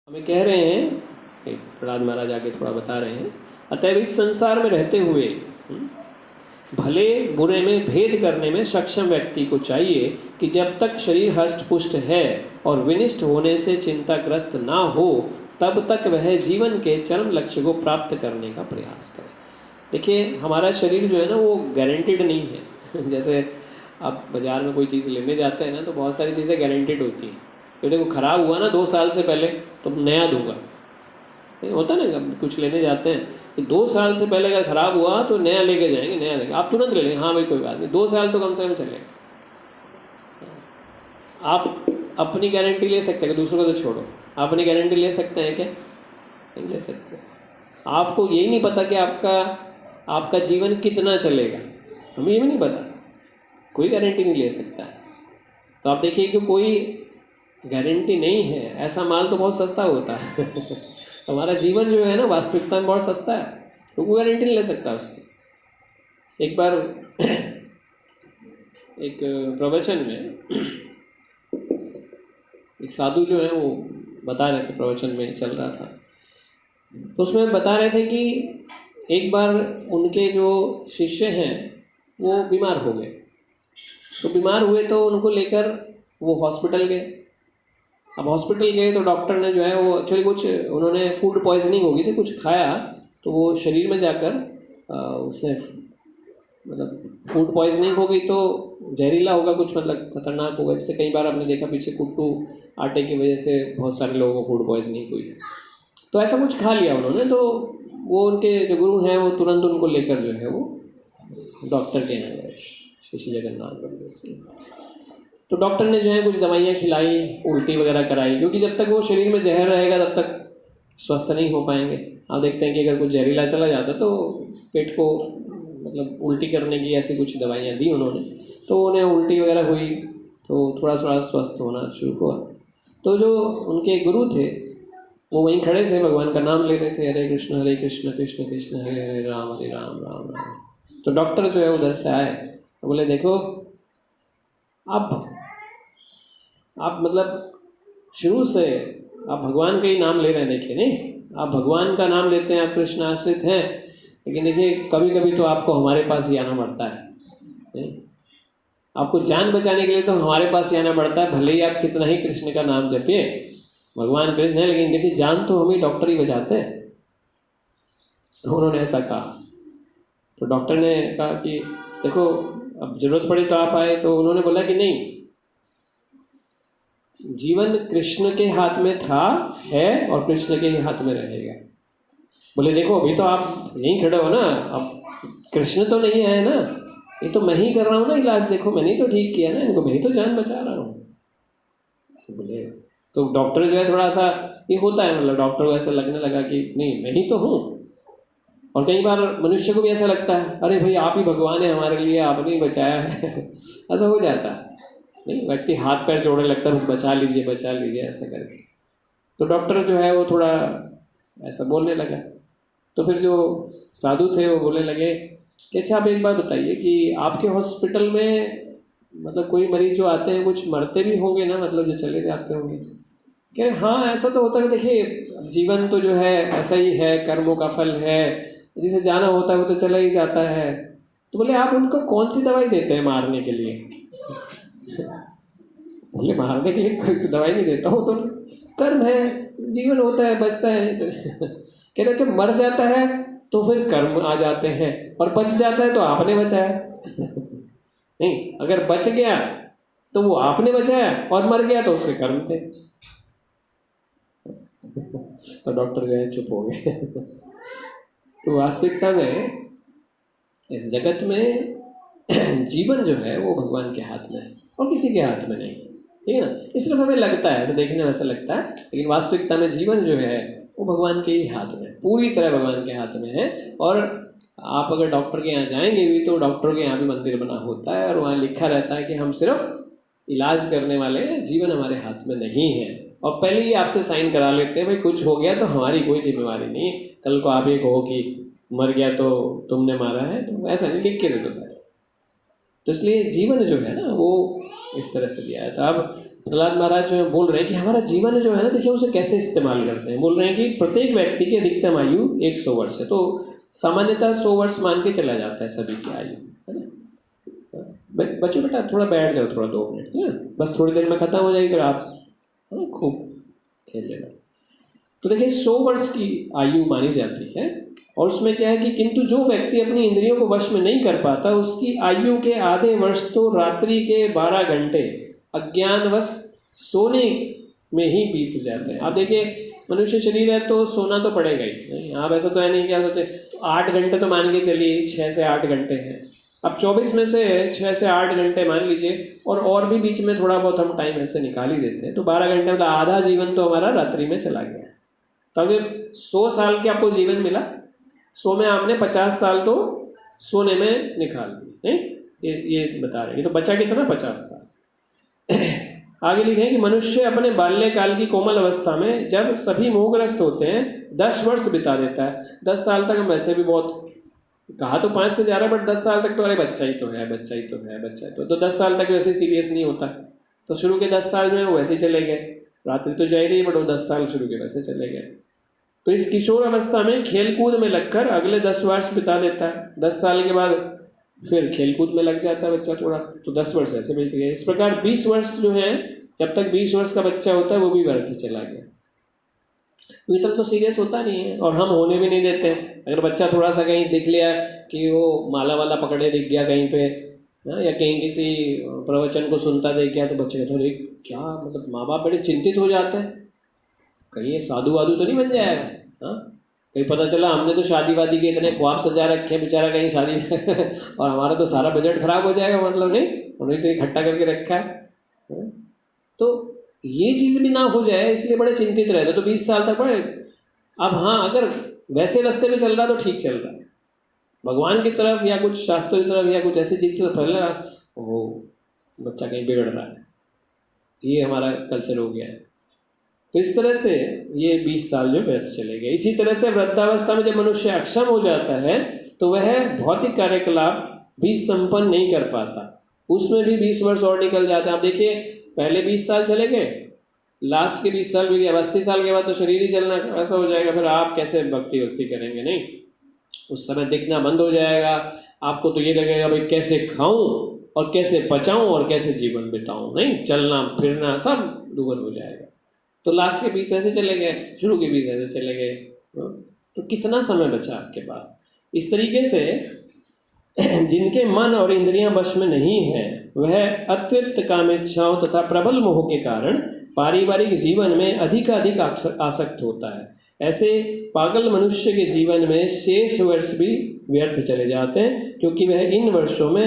हमें कह रहे हैं, प्रहलाद महाराज आगे थोड़ा बता रहे हैं, अतएव इस संसार में रहते हुए भले बुरे में भेद करने में सक्षम व्यक्ति को चाहिए कि जब तक शरीर हष्ट पुष्ट है और विनिष्ट होने से चिंताग्रस्त ना हो तब तक वह जीवन के चरम लक्ष्य को प्राप्त करने का प्रयास करे। देखिए, हमारा शरीर जो है ना वो गारंटीड नहीं है। जैसे आप बाज़ार में कोई चीज़ लेने जाते हैं ना तो बहुत सारी चीज़ें गारंटीड होती हैं। कि देखो ख़राब हुआ ना 2 साल से पहले तो नया दूंगा, होता है ना, कुछ लेने जाते हैं कि 2 साल से पहले अगर ख़राब हुआ तो नया लेके जाएंगे, नया लेंगे। आप तुरंत ले लेंगे, हाँ भाई कोई बात नहीं, 2 साल तो कम से कम चलेगा। आप अपनी गारंटी ले सकते हैं, दूसरों को तो छोड़ो, आप अपनी गारंटी ले सकते हैं क्या? नहीं ले सकते। आपको यही नहीं पता कि आपका जीवन कितना चलेगा, हमें ये भी नहीं पता, कोई गारंटी नहीं ले सकता है। तो आप देखिए कि कोई गारंटी नहीं है, ऐसा माल तो बहुत सस्ता होता है। हमारा जीवन जो है ना वास्तविकता में बहुत सस्ता है, तो कोई गारंटी नहीं ले सकता उसकी। एक बार एक प्रवचन में एक साधु जो है वो बता रहे थे, प्रवचन में चल रहा था, तो उसमें बता रहे थे कि एक बार उनके जो शिष्य हैं वो बीमार हो गए। तो बीमार हुए तो उनको लेकर वो हॉस्पिटल गए। अब हॉस्पिटल गए तो डॉक्टर ने जो है वो एक्चुअली कुछ उन्होंने फूड पॉइजनिंग हो गई थी, कुछ खाया तो वो शरीर में जाकर उससे मतलब फूड पॉइजनिंग हो गई, तो जहरीला होगा कुछ, मतलब खतरनाक होगा। जिससे कई बार आपने देखा पीछे कुट्टू आटे की वजह से बहुत सारे लोगों को फूड पॉइजनिंग हुई। तो ऐसा कुछ खा लिया उन्होंने, तो वो उनके जो गुरु हैं वो तुरंत उनको लेकर जो है वो डॉक्टर के यहाँ गए, श्री जगन्नाथ बल्लभ से। तो डॉक्टर ने जो है कुछ दवाइयाँ खिलाई, उल्टी वगैरह कराई, क्योंकि जब तक वो शरीर में जहर रहेगा तब तक स्वस्थ नहीं हो पाएंगे। आप देखते हैं कि अगर कुछ जहरीला चला जाता तो पेट को मतलब उल्टी करने की ऐसी कुछ दवाइयाँ दी उन्होंने, तो उन्हें उल्टी वगैरह हुई तो थोड़ा थोड़ा स्वस्थ होना शुरू हुआ। तो जो उनके गुरु थे वो वहीं खड़े थे, भगवान का नाम ले रहे थे, हरे कृष्ण कृष्ण कृष्ण हरे हरे राम राम राम। तो डॉक्टर जो है उधर से आए, बोले देखो आप मतलब शुरू से आप भगवान का ही नाम ले रहे हैं। देखिए नहीं, आप भगवान का नाम लेते हैं, आप कृष्ण आश्रित हैं, लेकिन देखिए कभी कभी तो आपको हमारे पास ही आना पड़ता है। नहीं, आपको जान बचाने के लिए तो हमारे पास ही आना पड़ता है। भले ही आप कितना ही कृष्ण का नाम जपिए, भगवान कृष्ण है, लेकिन देखिए जान तो हमें डॉक्टर ही बचाते हैं। तो उन्होंने ऐसा कहा। तो डॉक्टर ने कहा कि देखो अब जरूरत पड़ी तो आप आए। तो उन्होंने बोला कि नहीं, जीवन कृष्ण के हाथ में था, है और कृष्ण के ही हाथ में रहेगा। बोले देखो अभी तो आप यहीं खड़े हो ना, अब कृष्ण तो नहीं है ना, ये तो मैं ही कर रहा हूँ ना इलाज, देखो मैंने ही तो ठीक किया ना इनको, मैं ही तो जान बचा रहा हूँ। तो बोले, तो डॉक्टर जो है थोड़ा सा ये होता है, मतलब डॉक्टर को ऐसा लगने लगा कि नहीं मैं ही तो हूँ। और कई बार मनुष्य को भी ऐसा लगता है, अरे भाई आप ही भगवान है हमारे लिए, आपने ही बचाया है। ऐसा हो जाता है। नहीं, व्यक्ति हाथ पैर जोड़ने लगता है, बस बचा लीजिए ऐसा करके। तो डॉक्टर जो है वो थोड़ा ऐसा बोलने लगा। तो फिर जो साधु थे वो बोलने लगे कि अच्छा आप एक बात बताइए कि आपके हॉस्पिटल में मतलब कोई मरीज जो आते हैं कुछ मरते भी होंगे ना, मतलब जो चले जाते होंगे? कह रहे हाँ ऐसा तो होता है। देखिए जीवन तो जो है ऐसा ही है, कर्मों का फल है, जिसे जाना होता है वो तो चला ही जाता है। तो बोले आप उनको कौन सी दवाई देते हैं मारने के लिए? बोले मारने के लिए कोई दवाई नहीं देता हूँ, तो कर्म है, जीवन होता है, बचता है। तो कह रहे जब मर जाता है तो फिर कर्म आ जाते हैं, और बच जाता है तो आपने बचाया। नहीं, अगर बच गया तो वो आपने बचाया, और मर गया तो उसके कर्म थे। तो डॉक्टर जो है चुप हो गए। तो वास्तविकता में इस जगत में जीवन जो है वो भगवान के हाथ में है और किसी के हाथ में नहीं, ठीक है ना। इस सिर्फ हमें लगता है, तो देखने में ऐसा लगता है, लेकिन वास्तविकता में जीवन जो है वो भगवान के ही हाथ में, पूरी तरह भगवान के हाथ में है। और आप अगर डॉक्टर के यहाँ जाएंगे भी तो डॉक्टर के यहाँ भी मंदिर बना होता है, और वहाँ लिखा रहता है कि हम सिर्फ इलाज करने वाले हैं, जीवन हमारे हाथ में नहीं है। और पहले ही आपसे साइन करा लेते हैं, भाई कुछ हो गया तो हमारी कोई जिम्मेवारी नहीं, कल को आप ये कहो कि मर गया तो तुमने मारा है, तो ऐसा नहीं, लिख के दे दो। तो इसलिए जीवन जो है ना वो इस तरह से दिया है। तो अब प्रहलाद महाराज जो है बोल रहे हैं कि हमारा जीवन जो है ना, देखिए उसे कैसे इस्तेमाल करते हैं। बोल रहे हैं कि प्रत्येक व्यक्ति की अधिकतम आयु 100 वर्ष है, तो सामान्यतः 100 वर्ष मान के चला जाता है सभी की आयु, है ना। बच्चों बेटा थोड़ा बैठ जाओ, थोड़ा 2 मिनट, है ना, बस थोड़ी देर में ख़त्म हो जाएगी, फिर आप खूब खेल लेना। तो देखिए 100 वर्ष की आयु मानी जाती है, और उसमें क्या है कि किंतु जो व्यक्ति अपनी इंद्रियों को वश में नहीं कर पाता, उसकी आयु के आधे वर्ष तो रात्रि के 12 घंटे अज्ञानवश सोने में ही बीत जाते हैं। आप देखिए मनुष्य शरीर है तो सोना तो पड़ेगा ही नहीं, आप ऐसा तो है नहीं क्या सोचे, तो 8 घंटे तो मान के चलिए, 6 से 8 घंटे हैं। अब 24 में से 6 से 8 घंटे मान लीजिए, और भी बीच में थोड़ा बहुत हम टाइम ऐसे निकाल ही देते हैं, तो 12 घंटे मतलब आधा जीवन तो हमारा रात्रि में चला गया। तो अगर 100 साल के आपको जीवन मिला, 100 में आपने 50 साल तो सोने में निकाल दिए, नहीं ये बता रहे हैं, तो बचा कितना, 50 साल। आगे लिखे हैं कि मनुष्य अपने बाल्यकाल की कोमल अवस्था में जब सभी मोहग्रस्त होते हैं 10 वर्ष बिता देता है। 10 साल तक हम वैसे भी बहुत, कहा तो 5 से ज़्यादा, बट 10 साल तक तो अरे बच्चा ही तो है, बच्चा ही तो है, बच्चा ही तो 10 साल तक वैसे सीरियस नहीं होता। तो शुरू के 10 साल जो है वो वैसे ही चले गए, रात्रि तो जा ही रही, बट वो 10 साल शुरू के वैसे चले गए। तो इस किशोर अवस्था में खेलकूद में लगकर अगले 10 वर्ष बिता देता है। 10 साल के बाद फिर खेलकूद में लग जाता है बच्चा थोड़ा, तो 10 वर्ष ऐसे बीत गए। इस प्रकार 20 वर्ष जो है, जब तक 20 वर्ष का बच्चा होता है वो भी व्यर्थ चला गया। इतना तो सीरियस होता नहीं है, और हम होने भी नहीं देते हैं। अगर बच्चा थोड़ा सा कहीं दिख लिया कि वो माला वाला पकड़े दिख गया कहीं पे, या कहीं किसी प्रवचन को सुनता देख गया, तो बच्चे कहते हैं क्या, मतलब माँ बाप बड़े चिंतित हो जाते हैं, कहीं ये साधु वाधु तो नहीं बन जाएगा। हाँ, कहीं पता चला हमने तो शादी वादी के इतने ख्वाब सजा रखे हैं, बेचारा कहीं शादी और हमारा तो सारा बजट खराब हो जाएगा, मतलब नहीं, उन्होंने तो इकट्ठा करके रखा है। तो ये चीज़ भी ना हो जाए इसलिए बड़े चिंतित रहते, तो 20 साल तक बड़े। अब हाँ, अगर वैसे रास्ते पे चल रहा तो ठीक चल रहा है, भगवान की तरफ या कुछ शास्त्रों की तरफ या कुछ ऐसी चीज़ की तरफ फैल रहा, ओ बच्चा कहीं बिगड़ रहा है, ये हमारा कल्चर हो गया है। तो इस तरह से ये 20 साल जो व्यर्थ चले गए। इसी तरह से वृद्धावस्था में जब मनुष्य अक्षम हो जाता है तो वह भौतिक कार्यकलाप भी संपन्न नहीं कर पाता, उसमें भी 20 वर्ष और निकल जाते हैं। आप देखिए पहले 20 साल चले गए, लास्ट के 20 साल भी गए, 80 साल के बाद तो शरीर ही चलना ऐसा हो जाएगा, फिर आप कैसे भक्ति करेंगे, नहीं, उस समय दिखना बंद हो जाएगा। आपको तो ये लगेगा भाई कैसे खाऊं और कैसे पचाऊं और कैसे जीवन बिताऊं, नहीं, चलना फिरना सब दुगन हो जाएगा। तो लास्ट के 20 ऐसे चले गए, शुरू के 20 ऐसे चले गए, तो कितना समय बचा आपके पास। इस तरीके से जिनके मन और इंद्रियां वश में नहीं है, वह अतृप्त कामेच्छाओं तथा प्रबल मोह के कारण पारिवारिक जीवन में अधिक आसक्त होता है। ऐसे पागल मनुष्य के जीवन में शेष वर्ष भी व्यर्थ चले जाते हैं, क्योंकि वह इन वर्षों में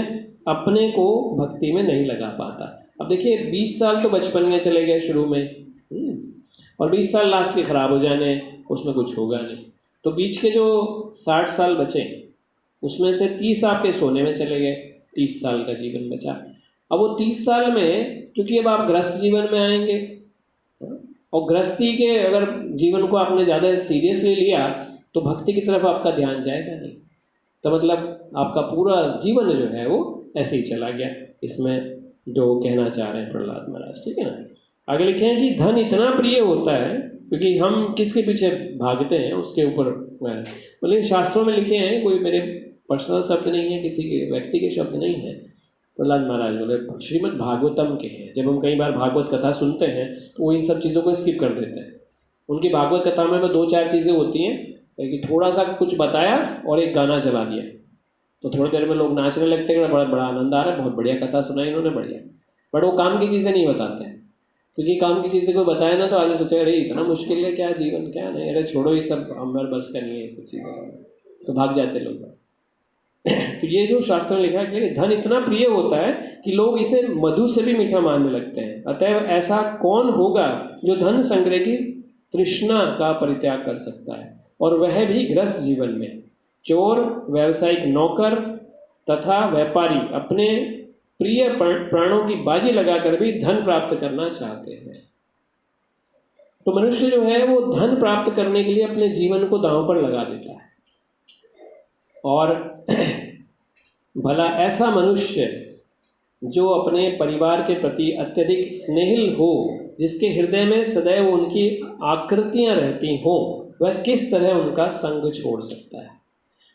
अपने को भक्ति में नहीं लगा पाता। अब देखिए 20 साल तो बचपन में चले गए शुरू में, और 20 साल लास्ट के ख़राब हो जाने, उसमें कुछ होगा नहीं। तो बीच के जो 60 साल बचे उसमें से 30 आपके सोने में चले गए, 30 साल का जीवन बचा। अब वो 30 साल में, क्योंकि अब आप गृहस्थ जीवन में आएंगे, और गृहस्थी के अगर जीवन को आपने ज़्यादा सीरियसली लिया तो भक्ति की तरफ आपका ध्यान जाएगा नहीं, तो मतलब आपका पूरा जीवन जो है वो ऐसे ही चला गया। इसमें जो कहना चाह रहे हैं प्रहलाद महाराज, ठीक है ना। आगे लिखे हैं कि धन इतना प्रिय होता है, क्योंकि हम किसके पीछे भागते हैं उसके ऊपर, मतलब शास्त्रों में लिखे हैं, कोई मेरे पर्सनल शब्द नहीं है, किसी के व्यक्ति के शब्द नहीं है। प्रहलाद महाराज बोले श्रीमद् भागवतम के हैं। जब हम कई बार भागवत कथा सुनते हैं तो वो इन सब चीज़ों को स्किप कर देते हैं। उनकी भागवत कथा में 2-4 चीज़ें होती हैं कि थोड़ा सा कुछ बताया और एक गाना चला दिया, तो थोड़ी देर में लोग नाचने लगते हैं, बड़ा बड़ा आनंद आ रहा है, बहुत बढ़िया कथा सुनाई इन्होंने, बढ़िया। बट वो काम की चीज़ें नहीं बताते हैं, क्योंकि काम की चीज़ें को बताया ना तो आदमी सोचे अरे इतना मुश्किल है क्या जीवन, क्या नहीं, अरे छोड़ो ये सब, हमारे बस का नहीं है ये सब चीज़ें, तो भाग जाते लोग। तो ये जो शास्त्रों में लिखा है कि धन इतना प्रिय होता है कि लोग इसे मधु से भी मीठा मानने लगते हैं। अतएव ऐसा कौन होगा जो धन संग्रह की तृष्णा का परित्याग कर सकता है, और वह भी गृहस्थ जीवन में। चोर, व्यावसायिक नौकर तथा व्यापारी अपने प्रिय प्राणों की बाजी लगाकर भी धन प्राप्त करना चाहते हैं। तो मनुष्य जो है वो धन प्राप्त करने के लिए अपने जीवन को दांव पर लगा देता है, और भला ऐसा मनुष्य जो अपने परिवार के प्रति अत्यधिक स्नेहिल हो, जिसके हृदय में सदैव उनकी आकृतियां रहती हों, वह किस तरह उनका संग छोड़ सकता है।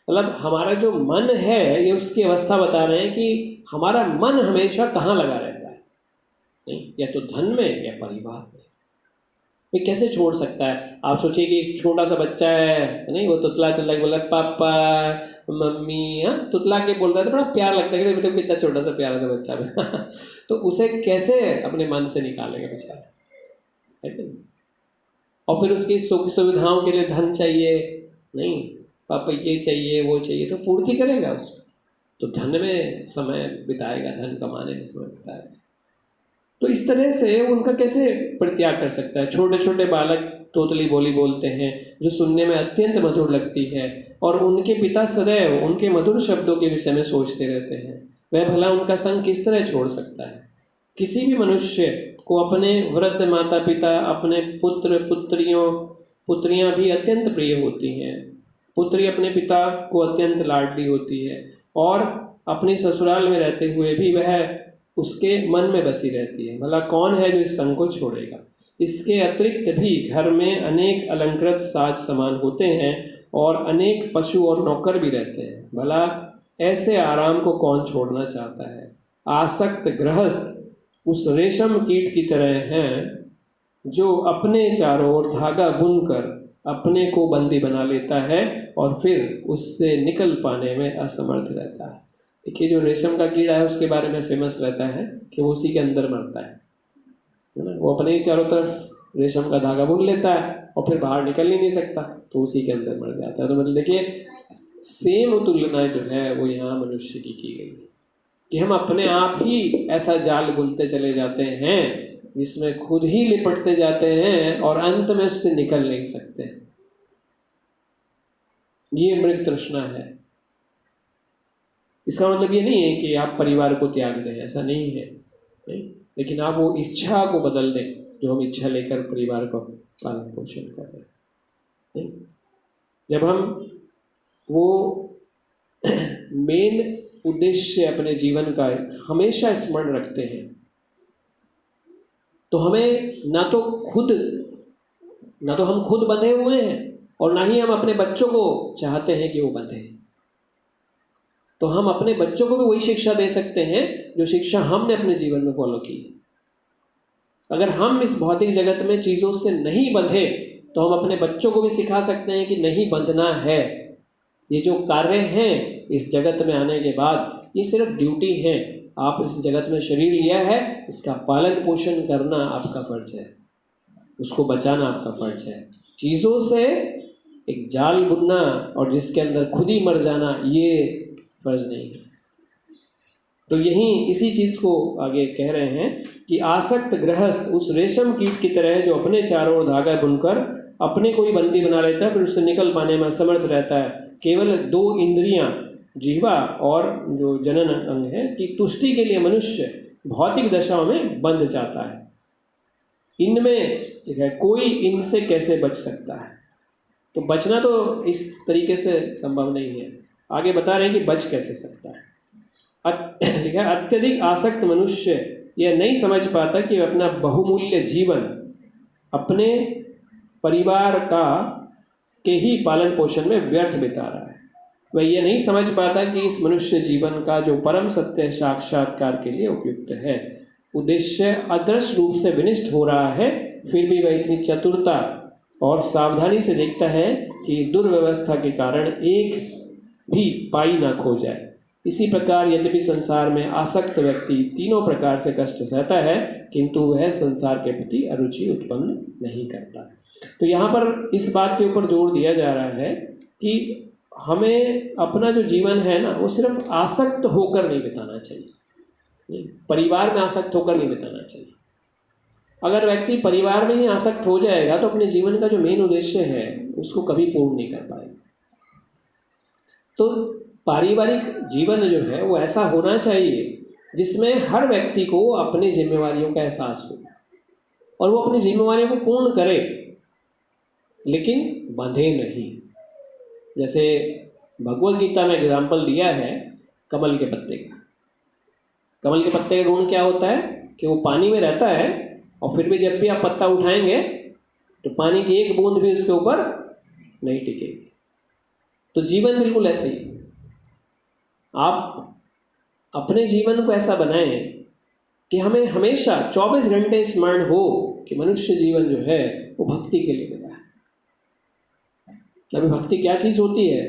मतलब हमारा जो मन है, ये उसकी अवस्था बता रहे हैं कि हमारा मन हमेशा कहाँ लगा रहता है, नहीं, या तो धन में या परिवार में। ये कैसे छोड़ सकता है। आप सोचिए कि छोटा सा बच्चा है, नहीं, वो तुतला तुतला के बोल रहा है पापा मम्मी, हाँ, तुतला के बोल रहा है तो बड़ा प्यार लगता है कि बेटा कितना छोटा सा प्यारा सा बच्चा है तो उसे कैसे अपने मन से निकालेगा बेचारा, है कि नहीं। और फिर उसकी सुख सुविधाओं के लिए धन चाहिए, नहीं, पापा ये चाहिए वो चाहिए, तो पूर्ति करेगा उसको, तो धन में समय बिताएगा, धन कमाने में समय बिताएगा। तो इस तरह से उनका कैसे परित्याग कर सकता है। छोटे छोटे बालक तोतली बोली बोलते हैं जो सुनने में अत्यंत मधुर लगती है, और उनके पिता सदैव उनके मधुर शब्दों के विषय में सोचते रहते हैं। वह भला उनका संग किस तरह छोड़ सकता है। किसी भी मनुष्य को अपने वृद्ध माता पिता, अपने पुत्र पुत्रियां भी अत्यंत प्रिय होती हैं। पुत्री अपने पिता को अत्यंत लाडली होती है, और अपने ससुराल में रहते हुए भी वह उसके मन में बसी रहती है। भला कौन है जो इस संग को छोड़ेगा। इसके अतिरिक्त भी घर में अनेक अलंकृत साज सामान होते हैं, और अनेक पशु और नौकर भी रहते हैं। भला ऐसे आराम को कौन छोड़ना चाहता है। आसक्त गृहस्थ उस रेशम कीट की तरह हैं जो अपने चारों ओर धागा बुनकर अपने को बंदी बना लेता है, और फिर उससे निकल पाने में असमर्थ रहता है। देखिए, जो रेशम का कीड़ा है उसके बारे में फेमस रहता है कि वो उसी के अंदर मरता है ना। वो अपने ही चारों तरफ रेशम का धागा बुन लेता है और फिर बाहर निकल ही नहीं सकता, तो उसी के अंदर मर जाता है। तो मतलब देखिए, सेम तुलना जो है वो यहाँ मनुष्य की गई है कि हम अपने आप ही ऐसा जाल बुनते चले जाते हैं जिसमें खुद ही लिपटते जाते हैं और अंत में उससे निकल नहीं सकते। ये मृग तृष्णा है। इसका मतलब ये नहीं है कि आप परिवार को त्याग दें, ऐसा नहीं है, नहीं, लेकिन आप वो इच्छा को बदल दें जो हम इच्छा लेकर परिवार को पालन पोषण कर रहे हैं, नहीं। जब हम वो मेन उद्देश्य अपने जीवन का हमेशा स्मरण रखते हैं, तो हमें ना तो हम खुद बंधे हुए हैं, और ना ही हम अपने बच्चों को चाहते हैं कि वो बंधे। तो हम अपने बच्चों को भी वही शिक्षा दे सकते हैं जो शिक्षा हमने अपने जीवन में फॉलो की है। अगर हम इस भौतिक जगत में चीज़ों से नहीं बंधे तो हम अपने बच्चों को भी सिखा सकते हैं कि नहीं बंधना है। ये जो कार्य हैं इस जगत में आने के बाद, ये सिर्फ ड्यूटी है। आप इस जगत में शरीर लिया है, इसका पालन पोषण करना आपका फर्ज है, उसको बचाना आपका फर्ज है। चीज़ों से एक जाल बुनना और जिसके अंदर खुद ही मर जाना, ये फर्ज नहीं है। तो यहीं इसी चीज़ को आगे कह रहे हैं कि आसक्त गृहस्थ उस रेशम कीट की तरह जो अपने चारों ओर धागा बुनकर अपने को ही बंदी बना लेता है, फिर उससे निकल पाने में असमर्थ रहता है। केवल 2 इंद्रियां, जिह्वा और जो जनन अंग है, की तुष्टि के लिए मनुष्य भौतिक दशाओं में बंध जाता है। इनमें कोई इनसे कैसे बच सकता है। तो बचना तो इस तरीके से संभव नहीं है। आगे बता रहे हैं कि बच कैसे सकता है। लिखा, अत्यधिक आसक्त मनुष्य यह नहीं समझ पाता कि अपना बहुमूल्य जीवन अपने परिवार के ही पालन पोषण में व्यर्थ बिता रहा है। वह यह नहीं समझ पाता कि इस मनुष्य जीवन का जो परम सत्य साक्षात्कार के लिए उपयुक्त है, उद्देश्य अदृश्य रूप से विनिष्ट हो रहा है, फिर भी वह इतनी चतुरता और सावधानी से देखता है कि दुर्व्यवस्था के कारण एक भी पाई ना खो जाए। इसी प्रकार यद्यपि संसार में आसक्त व्यक्ति तीनों प्रकार से कष्ट सहता है, किंतु वह संसार के प्रति अरुचि उत्पन्न नहीं करता। तो यहाँ पर इस बात के ऊपर जोर दिया जा रहा है कि हमें अपना जो जीवन है ना, वो सिर्फ आसक्त होकर नहीं बिताना चाहिए, परिवार में आसक्त होकर नहीं बिताना चाहिए। अगर व्यक्ति परिवार में ही आसक्त हो जाएगा तो अपने जीवन का जो मेन उद्देश्य है उसको कभी पूर्ण नहीं कर पाएगा। तो पारिवारिक जीवन जो है वो ऐसा होना चाहिए जिसमें हर व्यक्ति को अपनी जिम्मेवारियों का एहसास हो और वो अपनी जिम्मेवारियों को पूर्ण करे, लेकिन बंधे नहीं। जैसे भगवद गीता में एग्जाम्पल दिया है कमल के पत्ते का। कमल के पत्ते का गुण क्या होता है कि वो पानी में रहता है और फिर भी जब भी आप पत्ता उठाएंगे तो पानी की एक बूंद भी उसके ऊपर नहीं टिकेगी। तो जीवन बिल्कुल ऐसे ही, आप अपने जीवन को ऐसा बनाएं कि हमें हमेशा 24 घंटे स्मरण हो कि मनुष्य जीवन जो है वो भक्ति के लिए मिला है। अभी भक्ति क्या चीज़ होती है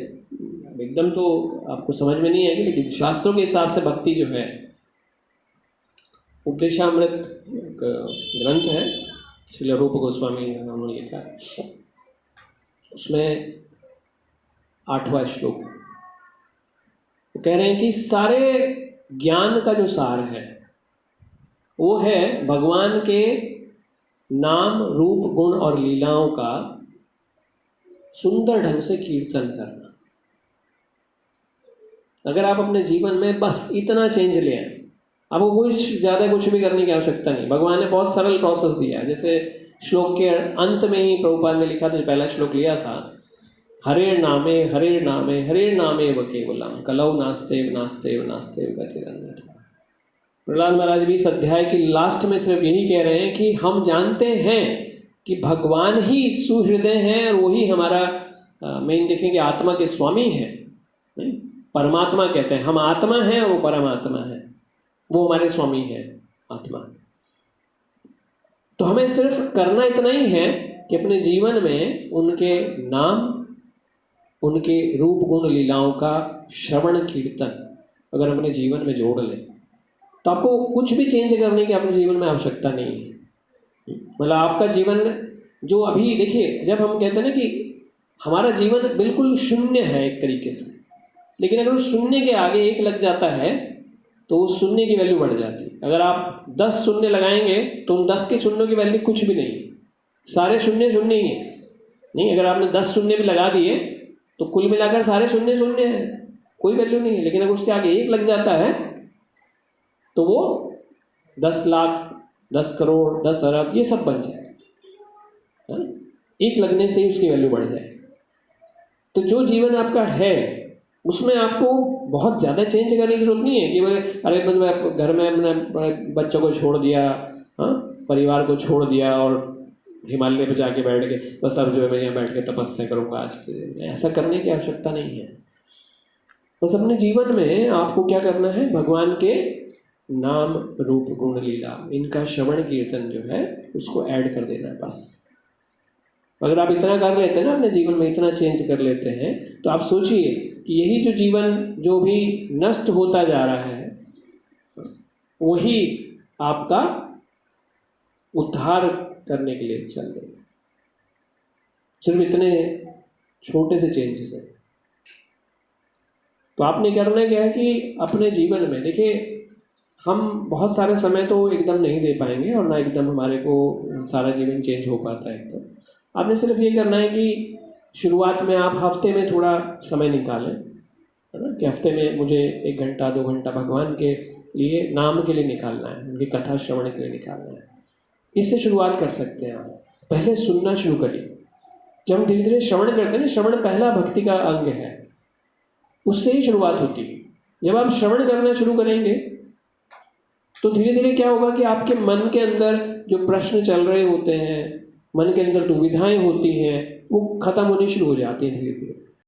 एकदम तो आपको समझ में नहीं आएगी, लेकिन शास्त्रों के हिसाब से भक्ति जो है, उपदेशामृत एक ग्रंथ है, श्रील रूप गोस्वामी उन्होंने लिखा है, उसमें 8वां श्लोक वो कह रहे हैं कि सारे ज्ञान का जो सार है वो है भगवान के नाम रूप गुण और लीलाओं का सुंदर ढंग से कीर्तन करना। अगर आप अपने जीवन में बस इतना चेंज ले आए, आपको कुछ भी करने की आवश्यकता नहीं। भगवान ने बहुत सरल प्रोसेस दिया है। जैसे श्लोक के अंत में ही प्रभुपाद ने लिखा था, जो पहला श्लोक लिया था, हरे नामे हरे नामे व केवलम कलौ नास्तेव नास्तेव नास्तेव गतिरन्यथा। प्रहलाद महाराज भी इस अध्याय की लास्ट में सिर्फ यही कह रहे हैं कि हम जानते हैं कि भगवान ही सुहृदय हैं और वही हमारा मेन देखेंगे आत्मा के स्वामी है। परमात्मा कहते हैं, हम आत्मा हैं और वो परमात्मा है, वो हमारे स्वामी है आत्मा। तो हमें सिर्फ करना इतना ही है कि अपने जीवन में उनके नाम, उनके रूप गुण लीलाओं का श्रवण कीर्तन अगर अपने जीवन में जोड़ लें तो आपको कुछ भी चेंज करने की अपने जीवन में आवश्यकता नहीं है। मतलब आपका जीवन जो अभी देखिए, जब हम कहते हैं ना कि हमारा जीवन बिल्कुल शून्य है एक तरीके से, लेकिन अगर उस शून्य के आगे एक लग जाता है तो उस शून्य की वैल्यू बढ़ जाती है। अगर आप 10 शून्य लगाएंगे तो उन 10 के शून्यों की वैल्यू कुछ भी नहीं है, सारे शून्य शून्य ही है। नहीं, अगर आपने 10 शून्य भी लगा दिए तो कुल मिलाकर सारे शून्य शून्य है, कोई वैल्यू नहीं है। लेकिन अगर उसके आगे एक लग जाता है तो वो 10 लाख, 10 करोड़, 10 अरब ये सब बन जाए। एक लगने से ही उसकी वैल्यू बढ़ जाए। तो जो जीवन आपका है उसमें आपको बहुत ज़्यादा चेंज करने की जरूरत नहीं है कि बोले अरे बस मैं घर में अपने बच्चों को छोड़ दिया, परिवार को छोड़ दिया और हिमालय पे जाके बैठ गए, बस अब जो है मैं यहाँ बैठ के तपस्या करूँगा आज के दिन। ऐसा करने की आवश्यकता नहीं है। बस अपने जीवन में आपको क्या करना है, भगवान के नाम रूप गुण लीला इनका श्रवण कीर्तन जो है उसको ऐड कर देना है बस। अगर आप इतना कर लेते हैं ना, अपने जीवन में इतना चेंज कर लेते हैं, तो आप सोचिए कि यही जो जीवन जो भी नष्ट होता जा रहा है वही आपका उद्धार करने के लिए चल रही है। सिर्फ इतने छोटे से चेंजेस है। तो आपने करना क्या है कि अपने जीवन में देखिए, हम बहुत सारे समय तो एकदम नहीं दे पाएंगे और ना एकदम हमारे को सारा जीवन चेंज हो पाता है एकदम। आपने सिर्फ ये करना है कि शुरुआत में आप हफ्ते में थोड़ा समय निकालें, है ना, कि हफ्ते में मुझे 1 घंटा 2 घंटा भगवान के लिए नाम के लिए निकालना है, उनकी कथा श्रवण के लिए निकालना है। इससे शुरुआत कर सकते हैं आप। पहले सुनना शुरू करिए। जब हम धीरे धीरे श्रवण करते हैं ना, श्रवण पहला भक्ति का अंग है, उससे ही शुरुआत होती है। जब आप श्रवण करना शुरू करेंगे तो धीरे धीरे क्या होगा कि आपके मन के अंदर जो प्रश्न चल रहे होते हैं, मन के अंदर दुविधाएं होती हैं, वो खत्म होनी शुरू हो जाती हैं धीरे धीरे।